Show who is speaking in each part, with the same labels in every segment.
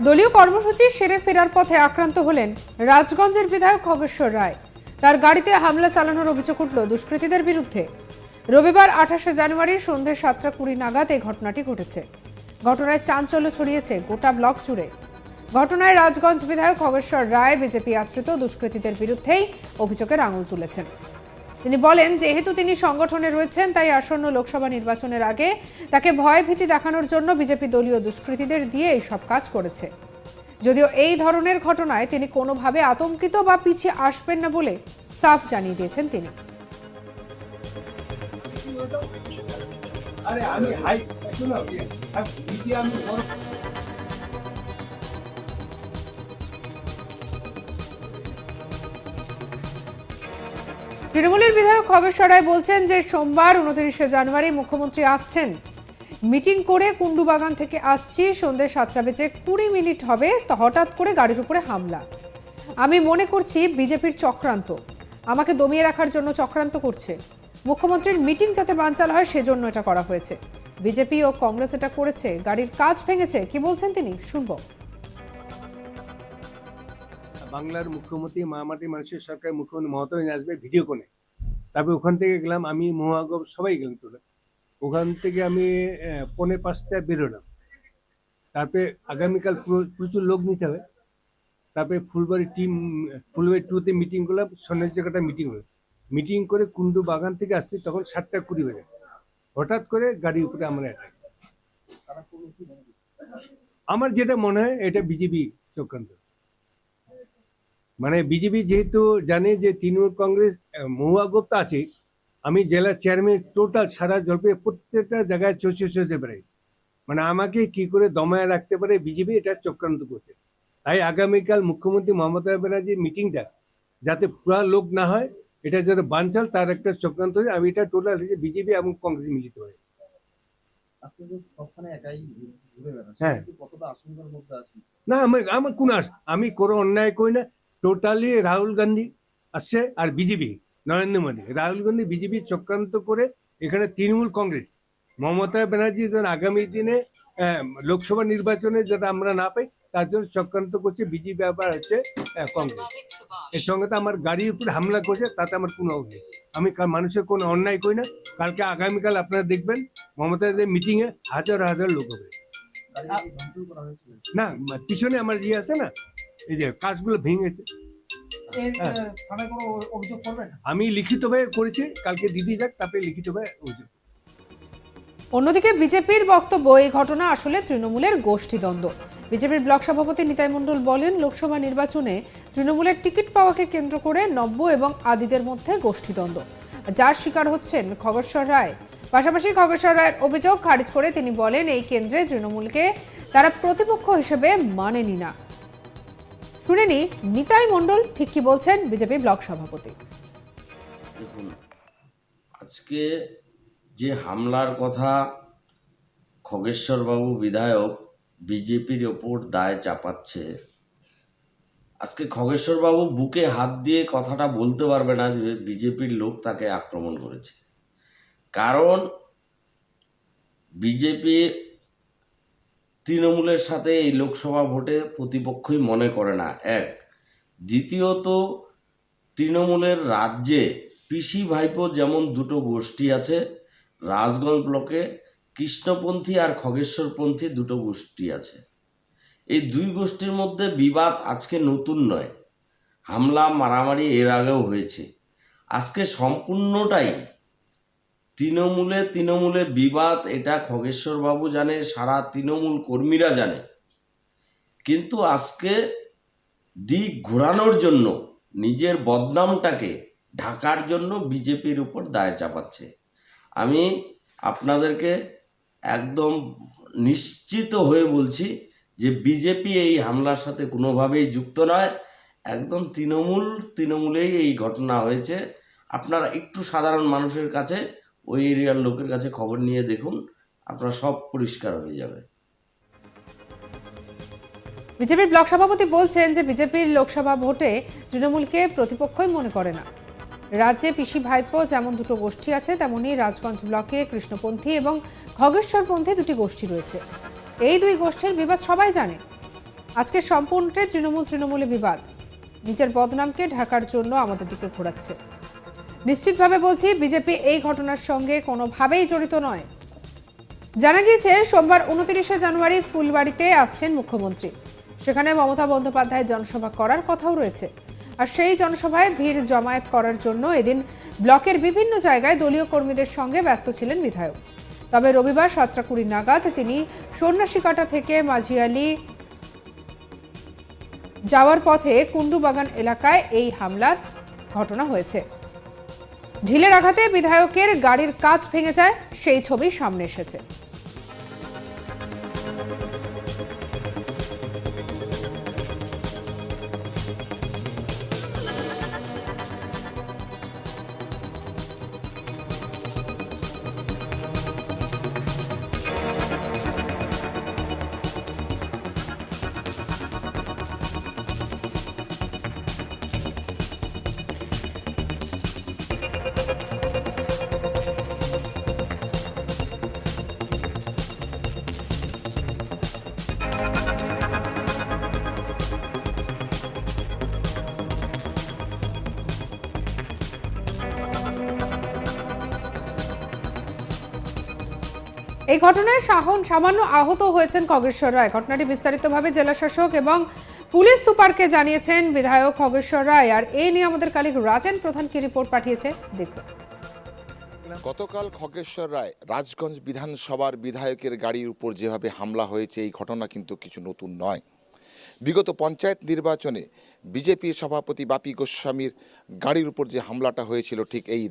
Speaker 1: দলীয় কর্মসূচি সেরে ফেরার পথে আক্রান্ত হলেন রাজগঞ্জের বিধায়ক খগেশ্বর রায়। তার গাড়িতে হামলা চালানোর অভিযোগ উঠল দুষ্কৃতীদের বিরুদ্ধে। রবিবার 28 জানুয়ারি সন্ধ্যে 7:20 নাগাদ এই ঘটনাটি ঘটেছে। ঘটনায় চাঞ্চল্য ছড়িয়েছে গোটা ব্লক জুড়ে। ঘটনায় রাজগঞ্জ বিধায়ক খগেশ্বর রায় বিজেপি আশ্রিত দুষ্কৃতীদের বিরুদ্ধেই অভিযোগের আঙুল তুলেছেন। তিনি বলেন, যেহেতু তিনি সংগঠনে রয়েছেন তাই আসন্ন লোকসভা নির্বাচনের আগে তাকে ভয় ভীতি দেখানোর জন্য বিজেপি দলীয় দুষ্কৃতীদের দিয়ে এই সব কাজ করেছে। যদিও এই ধরনের ঘটনায় তিনি কোনোভাবে আতঙ্কিত বা পিছিয়ে আসবেন না বলে সাফ জানিয়ে দিয়েছেন তিনি। তৃণমূলের বিধায়ক খগেশ্বর রায় বলছেন যে সোমবার 29 জানুয়ারি মুখ্যমন্ত্রী আসছেন। মিটিং করে কুন্ডুবাগান থেকে আসছি, সন্ধ্যে 7:20 হবে, তো হঠাৎ করে গাড়ির উপরে হামলা। আমি মনে করছি বিজেপির চক্রান্ত, আমাকে দমিয়ে রাখার জন্য চক্রান্ত করছে। মুখ্যমন্ত্রীর মিটিং যাতে বানচাল হয় সেজন্য এটা করা হয়েছে। বিজেপি ও কংগ্রেস এটা করেছে, গাড়ির কাজ ভেঙেছে। কি বলছেন তিনি, শুনবো।
Speaker 2: বাংলার মুখ্যমন্ত্রী মামাটি মানুষের সরকার মুখ্যমন্ত্রী মমতা ব্যানার্জি আসবে ভিডিও কোণে। তারপরে ওখান থেকে গেলাম, আমি মহাগব সবাই গেলাম তোরা। ওখান থেকে আমি 4:45 বেরোলাম। তারপরে আগামীকাল প্রচুর লোক নিতে হবে। তারপরে ফুলবাড়ি 2-তে মিটিং করলাম, সন্ন্যাসী জায়গাটা মিটিং হলো। মিটিং করে কুন্ডু বাগান থেকে আসছি, তখন 7:20 বাজে। হঠাৎ করে গাড়ির উপরে আমরা অ্যাটাক। আমার যেটা মনে হয় এটা বিজেপি চক্রান্ত। মানে বিজেপি যেহেতু জানে যে তৃণমূল কংগ্রেস মহুয়া গুপ্তা আছে, আমি জেলা চেয়ারম্যান, টোটাল সারা জলপাইগুড়ি প্রত্যেকটা জায়গায় চষে বেড়াই। মানে আমাকে কি করে দমায় রাখতে পারে বিজেপি, এটা চক্রান্ত করছে। তাই আগামীকাল মুখ্যমন্ত্রী মমতা ব্যানার্জির মিটিংটা যাতে পুরা লোক না হয়, এটা যাতে বানচাল, তার একটা চক্রান্ত হয়। আমি এটা টোটাল বিজেপি এবং কংগ্রেস মিলিত হয়। হ্যাঁ, না আমার কোন আমি কোনো অন্যায় করি না। টোটালি রাহুল গান্ধী আসছে আর বিজেপি নরেন্দ্র মোদী, রাহুল গান্ধী বিজেপি চক্রান্ত করে এখানে তৃণমূল কংগ্রেস মমতা ব্যানার্জি যেন আগামী দিনে লোকসভা নির্বাচনে যাতে আমরা না পাই তার জন্য চক্রান্ত করছে বিজেপি, আবার হচ্ছে কংগ্রেস। এর সঙ্গে তো আমার গাড়ির উপরে হামলা করছে, তাতে আমার কোনো অভিযোগ। আমি মানুষের কোনো অন্যায় করি না। কালকে আগামীকাল আপনারা দেখবেন মমতাদের মিটিংয়ে হাজার হাজার লোক হবে। না, পিছনে আমার ইয়ে আছে না, এই যে কাজগুলো ভেঙেছে। আমি লিখিতভাবে করেছি, কালকে দিদি যাক, তারপরে লিখিতভাবে অভিযোগ।
Speaker 1: অন্যদিকে বিজেপির বক্তব্য, এই ঘটনা আসলে তৃণমূলের গোষ্ঠীদ্বন্দ্ব। বিজেপির ব্লক সভাপতি নিতাই মণ্ডল বলেন, লোকসভা নির্বাচনে তৃণমূলের টিকিট পাওয়াকে কেন্দ্র করে নব্য এবং আদিদের মধ্যে গোষ্ঠীদ্বন্দ্ব, যার শিকার হচ্ছেন খগেশ্বর রায়। পাশাপাশি খগেশ্বর রায়ের অভিযোগ খারিজ করে তিনি বলেন, এই কেন্দ্রে তৃণমূলকে তারা প্রতিপক্ষ হিসেবে মানেনি না। শুনেনি নিতাই মণ্ডল ঠিক কি বলছেন বিজেপি ব্লক সভাপতি।
Speaker 3: দেখুন, আজকে যে হামলার কথা খগেশ্বর বাবু বিধায়ক বিজেপির ওপর দায় চাপাচ্ছে, আজকে খগেশ্বর বাবু বুকে হাত দিয়ে কথাটা বলতে পারবে না যে বিজেপির লোক তাকে আক্রমণ করেছে। কারণ বিজেপি তৃণমূলের সাথে এই লোকসভা ভোটে প্রতিপক্ষই মনে করে না, এক। দ্বিতীয়ত, তৃণমূলের রাজ্যে পিসি ভাইপো যেমন দুটো গোষ্ঠী আছে, রাজগঞ্জ ব্লকে কৃষ্ণপন্থী আর খগেশ্বরপন্থী দুটো গোষ্ঠী আছে। এই দুই গোষ্ঠীর মধ্যে বিবাদ আজকে নতুন নয়, হামলা মারামারি এর আগেও হয়েছে। আজকে সম্পূর্ণটাই তৃণমূলে বিবাদ, এটা খগেশ্বর বাবু জানে, সারা তৃণমূল কর্মীরা জানে। কিন্তু আজকে দিক ঘোরানোর জন্য, নিজের বদনামটাকে ঢাকার জন্য বিজেপির উপর দায় চাপাচ্ছে। আমি আপনাদেরকে একদম নিশ্চিত হয়ে বলছি যে বিজেপি এই হামলার সাথে কোনোভাবেই যুক্ত নয়। একদম তৃণমূলেই এই ঘটনা হয়েছে। আপনারা একটু সাধারণ মানুষের কাছে, ওই এরিয়ার লোকের কাছে খবর নিয়ে দেখুন, আপনারা সব পরিষ্কার হয়ে যাবে।
Speaker 1: বিজেপির ব্লক সভাপতি বলছেন যে বিজেপির লোকসভা ভোটে তৃণমূলকে প্রতিপক্ষই মনে করে না। রাজ্যে পিসি ভাইপো যেমন দুটো গোষ্ঠী আছে, তেমনি রাজগঞ্জ ব্লকে কৃষ্ণপন্থী এবং খগেশ্বরপন্থী দুটি গোষ্ঠী রয়েছে। এই দুই গোষ্ঠীর বিবাদ সবাই জানে। আজকে সম্পূর্ণটাই তৃণমূলে বিবাদ। নিজের বদনামকে ঢাকার জন্য আমাদের দিকে ঘোরাচ্ছে। নিশ্চিতভাবে বলছি, বিজেপি এই ঘটনার সঙ্গে কোনোভাবেই জড়িত নয়। জানা গিয়েছে সোমবার 29শে জানুয়ারি ফুলবাড়িতে আসছেন মুখ্যমন্ত্রী। সেখানে মমতা বন্দ্যোপাধ্যায় জনসভা করার কথাও রয়েছে। আর সেই জনসভায় ভিড় জমায়েত করার জন্য এদিন ব্লকের বিভিন্ন জায়গায় দলীয় কর্মীদের সঙ্গে ব্যস্ত ছিলেন বিধায়ক। তবে রবিবার 7:20 নাগাদ তিনি সন্ন্যাসীকাটা থেকে মাঝিয়ালি যাওয়ার পথে কুন্ডুবাগান এলাকায় এই হামলার ঘটনা হয়েছে। ঢিলের আঘাতে বিধায়কের গাড়ির কাঁচ ভেঙে যায়, সেই ছবি সামনে এসেছে। এই ঘটনায় সামান্য আহত হয়েছেন খগেশ্বর রায়। ঘটনাটি বিস্তারিতভাবে জেলা শাসক এবং পুলিশ সুপারকে জানিয়েছেন বিধায়ক খগেশ্বর রায়। আর এই নিয়ে আমাদের কালিগ রাজেন প্রধান কি রিপোর্ট পাঠিয়েছে দেখুন।
Speaker 4: গতকাল খগেশ্বর রায় রাজগঞ্জ বিধানসভার বিধায়কের গাড়ির উপর যেভাবে হামলা হয়েছে, এই ঘটনা কিন্তু কিছু নতুন নয়। বিগত পঞ্চায়েত নির্বাচনে বিজেপির সভাপতি বাপি গোস্বামীর গাড়ির উপর যে হামলাটা হয়েছিল, ঠিক এই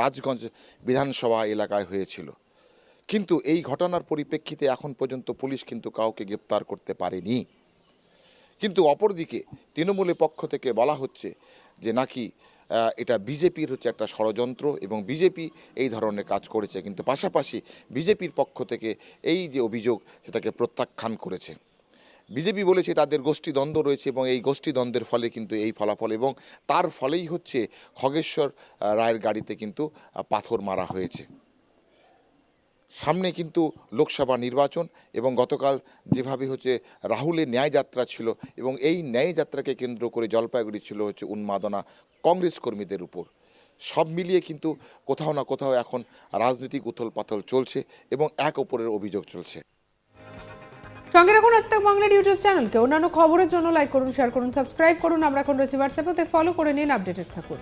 Speaker 4: রাজগঞ্জ বিধানসভা এলাকায় হয়েছিল। কিন্তু এই ঘটনার পরিপ্রেক্ষিতে এখন পর্যন্ত পুলিশ কিন্তু কাউকে গ্রেপ্তার করতে পারেনি। কিন্তু অপরদিকে তৃণমূলের পক্ষ থেকে বলা হচ্ছে যে নাকি এটা বিজেপির হচ্ছে একটা ষড়যন্ত্র এবং বিজেপি এই ধরনের কাজ করেছে। কিন্তু পাশাপাশি বিজেপির পক্ষ থেকে এই যে অভিযোগ, সেটাকে প্রত্যাখ্যান করেছে। বিজেপি বলেছে তাদের গোষ্ঠীদ্বন্দ্ব রয়েছে এবং এই গোষ্ঠীদ্বন্দ্বের ফলে কিন্তু এই ফলাফল, এবং তার ফলেই হচ্ছে খগেশ্বর রায়ের গাড়িতে কিন্তু পাথর মারা হয়েছে। সামনে কিন্তু লোকসভা নির্বাচন এবং গতকাল যেভাবে হচ্ছে রাহুলের ন্যায়যাত্রা ছিল, এবং এই ন্যায়যাত্রাকে কেন্দ্র করে জলপাইগুড়ি ছিল হচ্ছে উন্মাদনা কংগ্রেস কর্মীদের উপর। সব মিলিয়ে কিন্তু কোথাও না কোথাও এখন রাজনৈতিক উথল পাথল চলছে এবং এক অপরের অভিযোগ চলছে।
Speaker 1: সঙ্গে রাখুন আজ তাক বাংলার ইউটিউব চ্যানেলকে। অন্যান্য খবরের জন্য লাইক করুন, শেয়ার করুন, সাবস্ক্রাইব করুন। আমরা এখন রয়েছি হোয়াটসঅ্যাপে, ফলো করে নিন, আপডেটেড থাকুন।